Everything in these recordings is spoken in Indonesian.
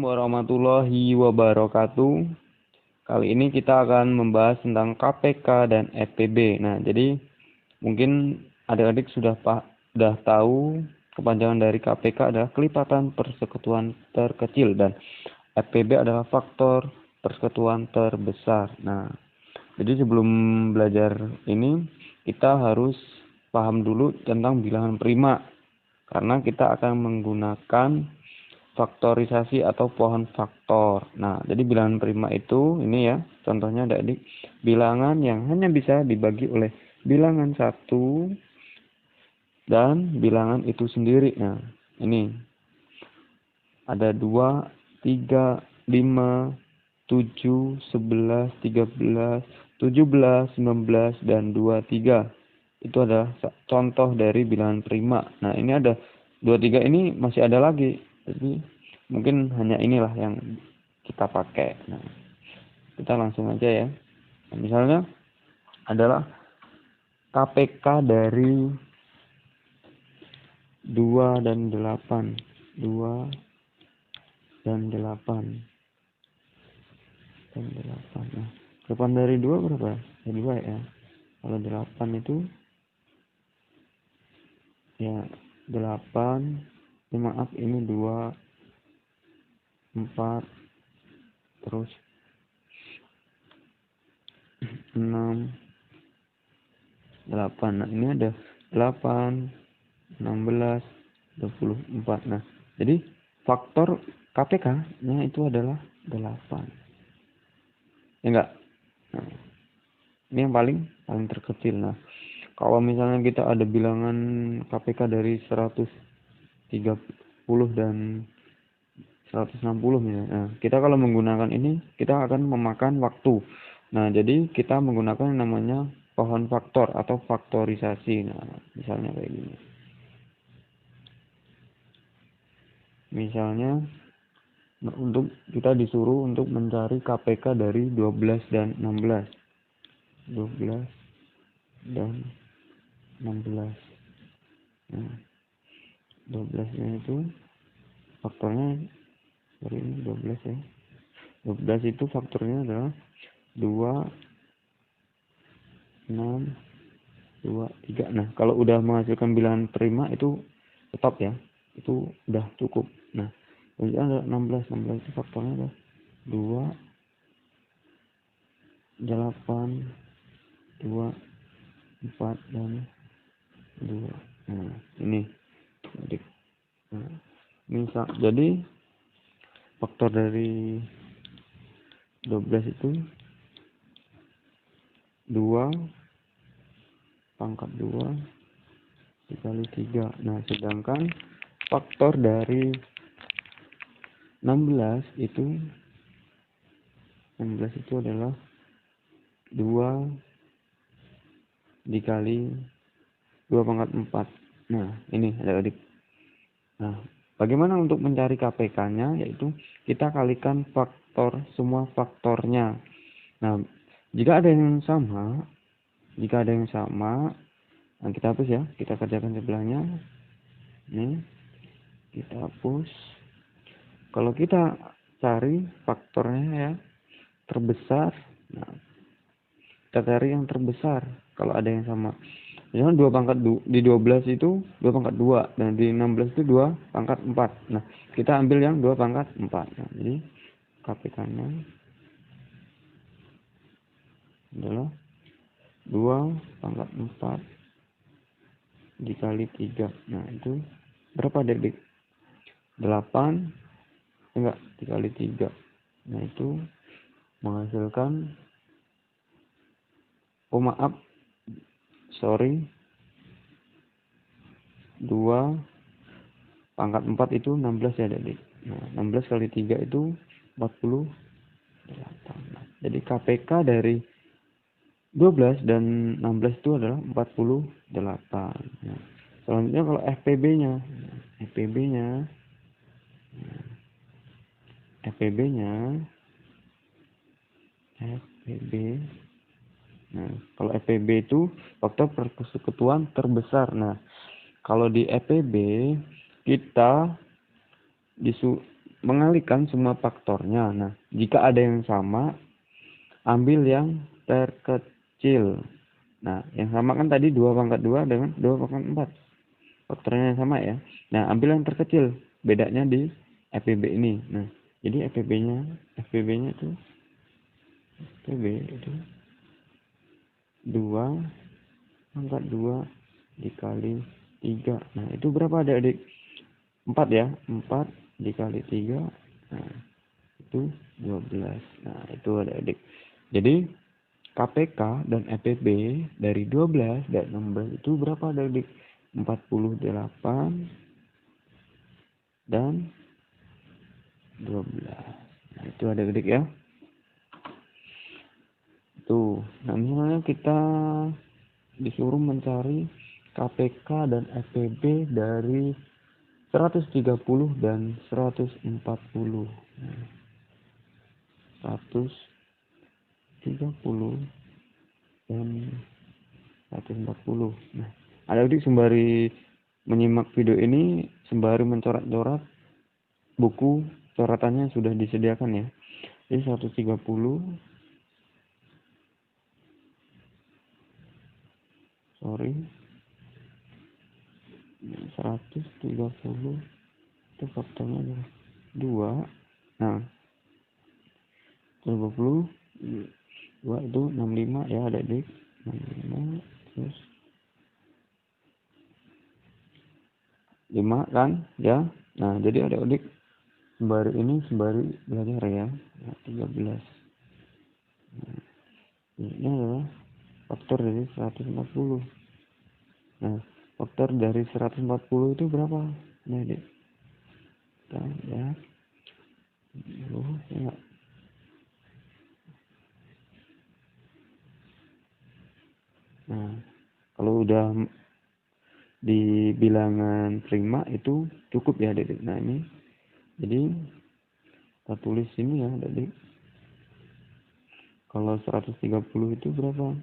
warahmatullahi wabarakatuh. Kali ini kita akan membahas tentang KPK dan FPB. Nah, jadi mungkin adik-adik sudah tahu kepanjangan dari KPK adalah kelipatan persekutuan terkecil dan FPB adalah faktor persekutuan terbesar. Nah, jadi sebelum belajar ini kita harus paham dulu tentang bilangan prima karena kita akan menggunakan faktorisasi atau pohon faktor. Nah, jadi bilangan prima itu ini ya, contohnya adik-adik, bilangan yang hanya bisa dibagi oleh bilangan satu dan bilangan itu sendiri. Nah, ini ada 2, 3, 5, 7, 11, 13, 17, 19, dan 23. Itu adalah contoh dari bilangan prima. Nah, ini ada 23 ini masih ada lagi. Jadi mungkin hanya inilah yang kita pakai. Nah, kita langsung aja ya. Nah, misalnya adalah KPK dari 2 dan 8. 2 dan 8. Dan 8. Nah, 8 dari 2 berapa? Ya 2 ya. Kalau 8 itu ya 8. Ya, maaf ini 2, 4, terus 6, 8. Nah, ini ada 8, 16, 24. Nah, jadi faktor KPK-nya itu adalah 8. Ya enggak? Nah, ini yang paling terkecil. Nah, kalau misalnya kita ada bilangan KPK dari 130 dan 160 misalnya. Nah, kita kalau menggunakan ini, kita akan memakan waktu. Nah, jadi kita menggunakan yang namanya pohon faktor atau faktorisasi. Nah, misalnya kayak gini. Misalnya, untuk kita disuruh untuk mencari KPK dari 12 dan 16. 12 dan 16. Nah, 12-nya itu faktornya dari ini 12 ya. 12 itu faktornya adalah 2, 6, 2, 3. Nah, kalau udah menghasilkan bilangan prima itu stop ya. Itu udah cukup. Nah, jadi ada 16. 16 itu faktornya adalah 2, 8, 2, 4, dan 2. Nah, ini. Nah, misal, jadi faktor dari 12 itu 2 pangkat 2 dikali 3. Nah, sedangkan faktor dari 16 itu adalah 2 dikali 2 pangkat 4. Nah, ini adik-adik. Nah, bagaimana untuk mencari KPK-nya? Yaitu kita kalikan semua faktornya. Nah, jika ada yang sama, nah kita hapus ya. Kita kerjakan sebelahnya. Ini kita hapus. Kalau kita cari faktornya ya terbesar, nah kita cari yang terbesar kalau ada yang sama. Misalnya 2 pangkat di 12 itu 2 pangkat 2 dan di 16 itu 2 pangkat 4. Nah, kita ambil yang 2 pangkat 4. Nah, jadi KPK-nya adalah 2 pangkat 4 dikali 3. Nah, itu berapa, Dik? 8 enggak dikali 3. Nah, itu menghasilkan 2 pangkat 4 itu 16 ya, Dik. Nah, 16 kali 3 itu 48. Nah, jadi KPK dari 12 dan 16 itu adalah 48. Nah, selanjutnya kalau FPB-nya. Nah, kalau FPB itu faktor persekutuan terbesar. Nah, kalau di FPB kita mengalihkan semua faktornya. Nah, jika ada yang sama, ambil yang terkecil. Nah, yang sama kan tadi 2 pangkat 2 dengan 2 pangkat 4. Faktornya yang sama ya. Nah, ambil yang terkecil. Bedanya di FPB ini. Nah, jadi FPB-nya itu FPB itu 2 pangkat 2 dikali 3. Nah, itu berapa adik-adik? 4 ya. 4 dikali 3. Nah, itu 12. Nah, itu adik-adik. Jadi, KPK dan FPB dari 12 dan 16 itu berapa adik-adik? 48 dan 12. Nah, itu adik-adik ya. Tuh, nah misalnya kita disuruh mencari KPK dan FPB dari 130 dan 140. Nah, 130 dan 140. Nah, adik-adik sembari menyimak video ini, sembari mencoret-coret buku coretannya sudah disediakan ya. Jadi 130 itu faktornya adalah 2. Nah, 120 2 itu 65 ya adik-adik. 65 terus 5 kan ya. Nah, jadi adik-adik sembari belajar ya. Nah, 13. Nah, ini adalah faktor dari 140. Nah, faktor dari 140 itu berapa? Nah, adik. Ya. Ya. Nah, kalau udah di bilangan prima itu cukup ya adik. Nah, ini jadi kita tulis ini ya adik. Kalau 130 itu berapa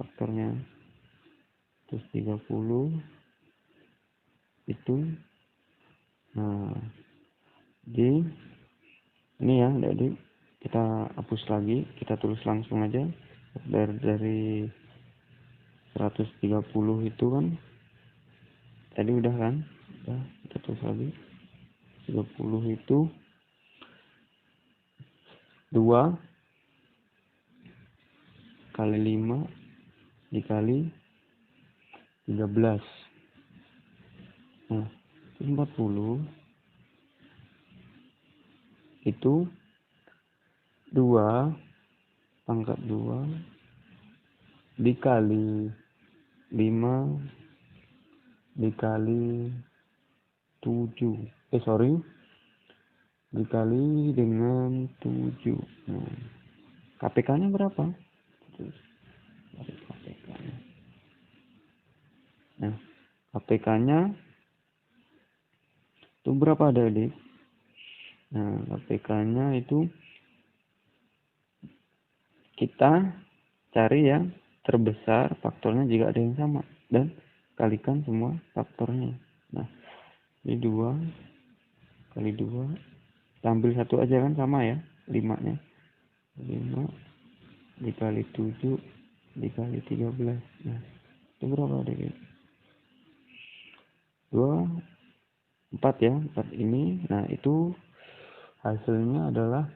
faktornya? 130 itu nah di ini ya adik, kita hapus lagi, kita tulis langsung aja dari 130 itu kan tadi udah kan, udah kita tulis lagi 30 itu 2 kali 5 dikali 13. Nah, 40 itu 2 pangkat 2 dikali 5 dikali 7. Dikali dengan 7. Nah, KPK-nya berapa? KPK-nya. Nah, KPK-nya itu berapa adik? Nah, KPK-nya itu kita cari yang terbesar faktornya jika ada yang sama dan kalikan semua faktornya. Nah, ini 2 kali 2, kita ambil satu aja kan sama ya, 5-nya. 5 dikali 7 dikali 13. Nah, itu berapa adik? 2 4 ya, 4 ini. Nah, itu hasilnya adalah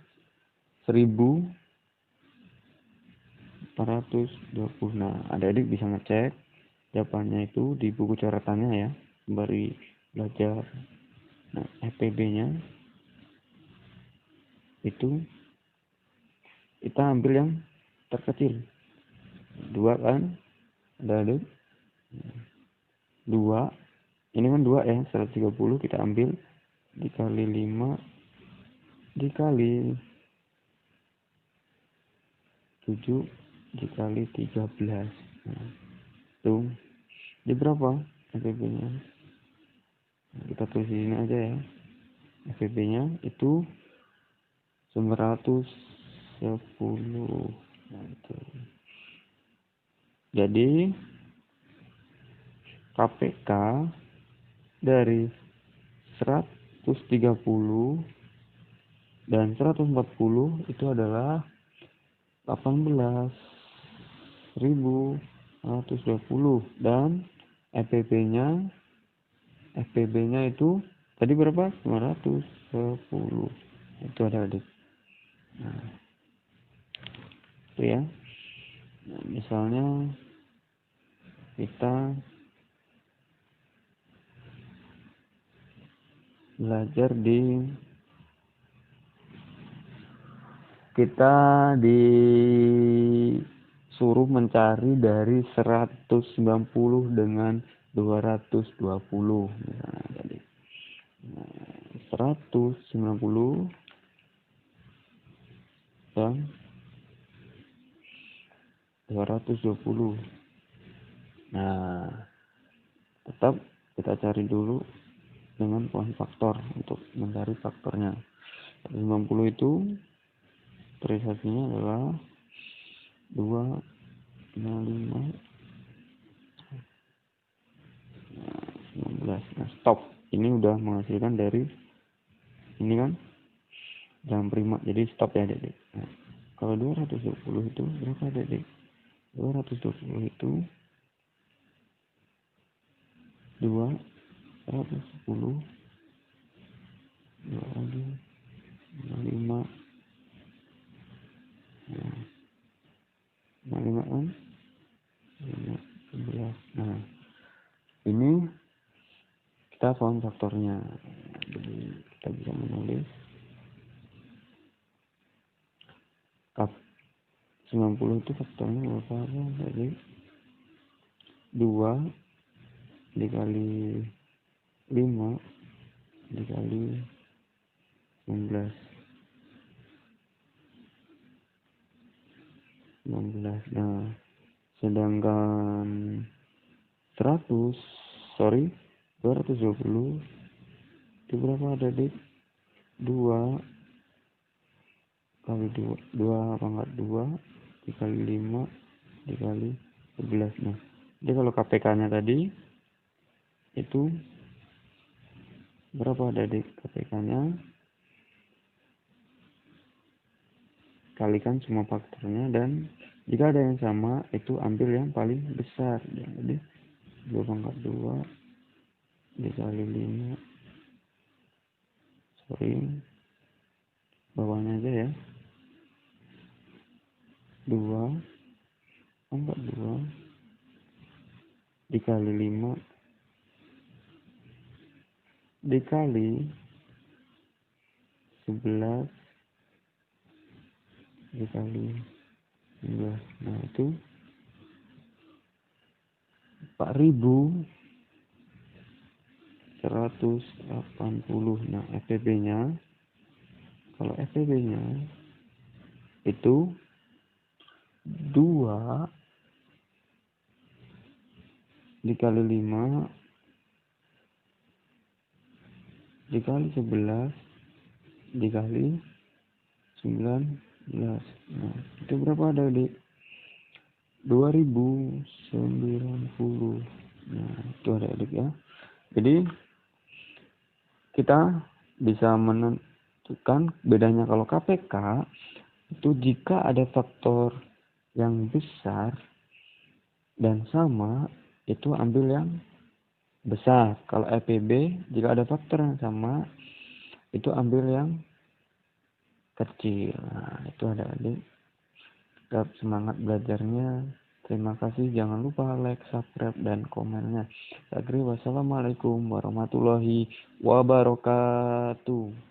1420. Nah, adik-adik bisa ngecek jawabannya itu di buku coretannya ya, sembari belajar. Nah, FPB-nya itu kita ambil yang terkecil. 2 kan? Ada adik? 2. Ini kan 2 ya, 130 kita ambil dikali 5 dikali 7 dikali 13. Nah, tuh. Jadi berapa FPB-nya? Nah, kita tulis di sini aja ya. FPB-nya itu 910. Nah, itu. Jadi KPK dari dan 140 itu adalah 18.120 dan FPB-nya itu tadi berapa? 510. Itu ada adik. Nah, itu ya. Nah, misalnya kita belajar kita disuruh mencari dari 190 dengan 220 misalnya tadi. Nah, 190 dan 220. Nah, tetap kita cari dulu dengan poin faktor untuk mencari faktornya. 190 itu realisasinya adalah 2,5 19. Nah, stop. Ini udah menghasilkan dari ini kan jam prima. Jadi stop ya, Dek. Nah, kalau 220 itu berapa, Dek? 220 itu 210 2 lagi 5 nah 5 kan 11. Nah, ini kita form faktornya. Jadi kita bisa menulis 90 itu faktornya berapa? Jadi 2 dikali 5 dikali 16. Nah, sedangkan 220 itu berapa, Adik? 2 kali 2 pangkat 2 dikali 5 dikali 11. Nah, jadi kalau KPK-nya tadi itu berapa, Adik? KPK-nya kalikan semua faktornya, dan jika ada yang sama itu ambil yang paling besar. Jadi 2 pangkat 2 dikali 5, bawahnya aja ya, 2 pangkat 2 dikali 5 dikali 11 dikali 11. Nah, itu 4.180. Nah, FPB-nya, kalau FPB-nya itu 2 dikali 5 dikali 11 dikali 19. Nah, itu berapa, Adik? 2090. Nah, itu ada, Adik ya. Jadi kita bisa menentukan bedanya kalau KPK itu jika ada faktor yang besar dan sama itu ambil yang besar. Kalau FPB jika ada faktor yang sama itu ambil yang kecil. Nah, itu ada, Adik. Tetap semangat belajarnya. Terima kasih. Jangan lupa like, subscribe, dan komennya. Wassalamualaikum warahmatullahi wabarakatuh.